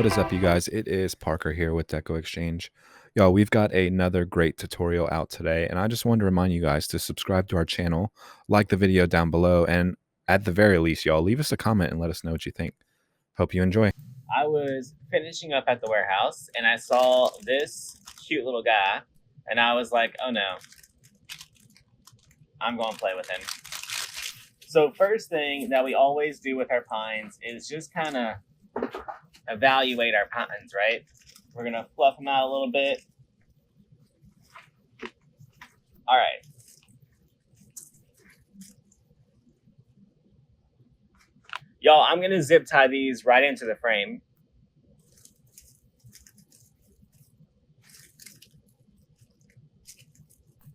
What is up, you guys? It is Parker here with DecoExchange. Y'all, we've got another great tutorial out today, and I just wanted to remind you guys to subscribe to our channel, like the video down below, and at the very least, y'all, leave us a comment and let us know what you think. Hope you enjoy. I was finishing up at the warehouse and I saw this cute little guy, and I was like, oh no, I'm going to play with him. So first thing that we always do with our pines is just kind of evaluate our pines, right? We're going to fluff them out a little bit. All right. Y'all, I'm going to zip tie these right into the frame.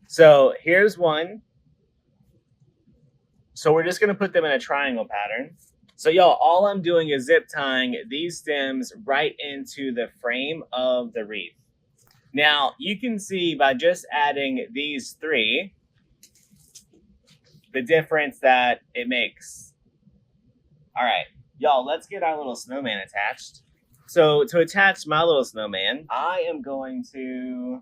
So here's one. So we're just going to put them in a triangle pattern. So y'all, all I'm doing is zip tying these stems right into the frame of the wreath. Now, you can see by just adding these three, the difference that it makes. All right, y'all, let's get our little snowman attached. So to attach my little snowman, I am going to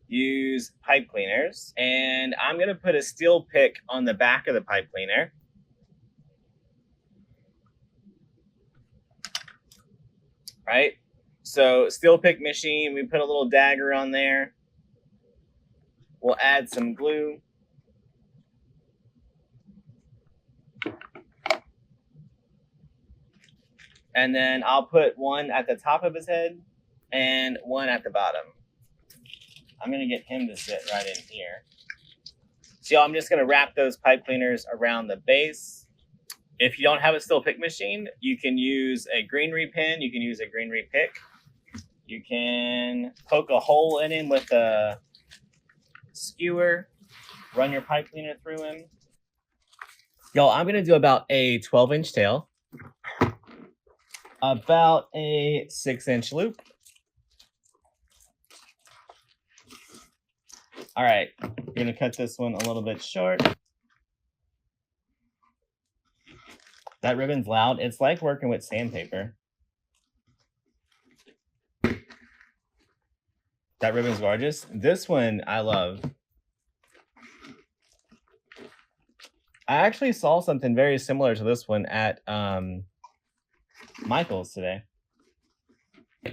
use pipe cleaners, and I'm going to put a steel pick on the back of the pipe cleaner. Right? So steel pick machine, we put a little dagger on there. We'll add some glue. And then I'll put one at the top of his head and one at the bottom. I'm going to get him to sit right in here. So I'm just going to wrap those pipe cleaners around the base. If you don't have a steel pick machine, you can use a greenery pin. You can use a greenery pick. You can poke a hole in him with a skewer. Run your pipe cleaner through him. Y'all, I'm going to do about a 12-inch tail. About a 6-inch loop. All right, we're going to cut this one a little bit short. That ribbon's loud. It's like working with sandpaper. That ribbon's gorgeous. This one I love. I actually saw something very similar to this one at Michael's today.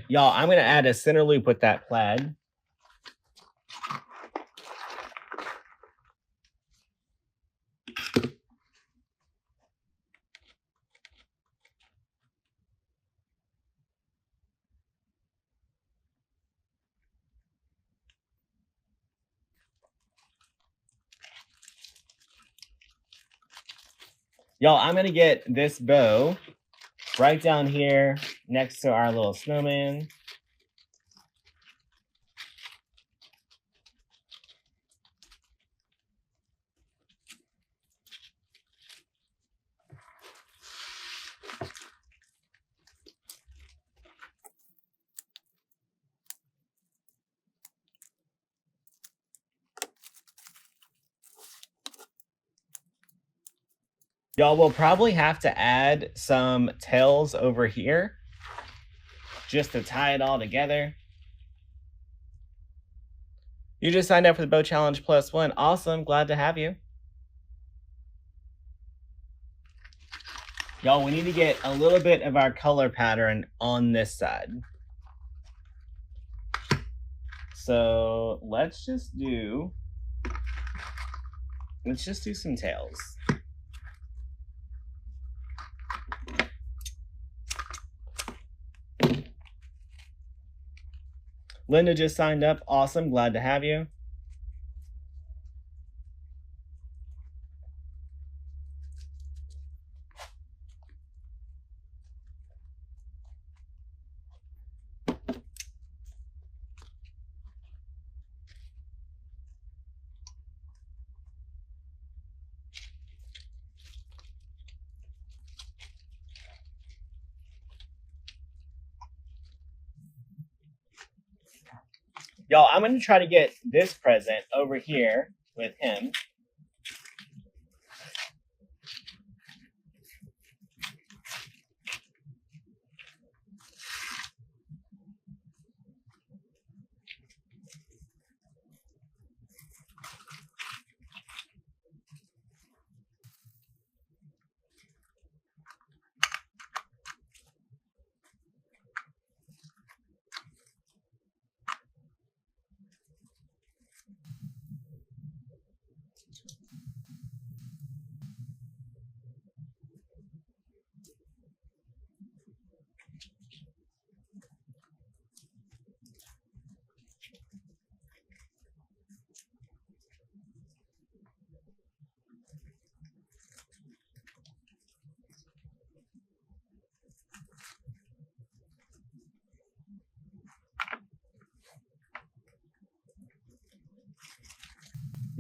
Y'all, I'm going to add a center loop with that plaid. Y'all, I'm going to get this bow right down here next to our little snowman. Y'all will probably have to add some tails over here just to tie it all together. You just signed up for the Bow Challenge +1. Awesome. Glad to have you. Y'all, we need to get a little bit of our color pattern on this side. So let's just do some tails. Linda just signed up. Awesome. Glad to have you. Y'all, I'm going to try to get this present over here with him.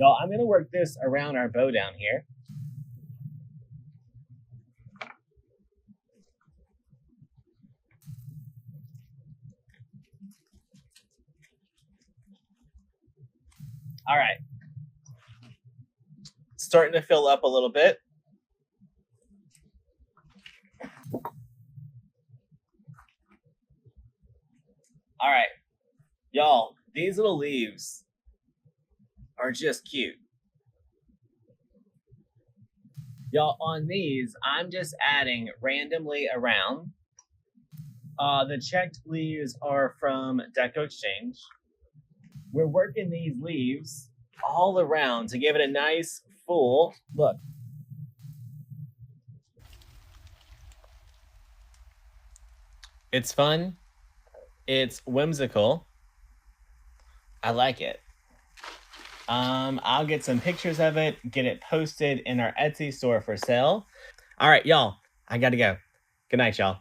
Y'all, I'm gonna work this around our bow down here. All right. Starting to fill up a little bit. All right, y'all, these little leaves are just cute. Y'all, on these, I'm just adding randomly around. The checked leaves are from DecoExchange. We're working these leaves all around to give it a nice full look. It's fun. It's whimsical. I like it. I'll get some pictures of it, get it posted in our Etsy store for sale. All right, y'all, I gotta go. Good night, y'all.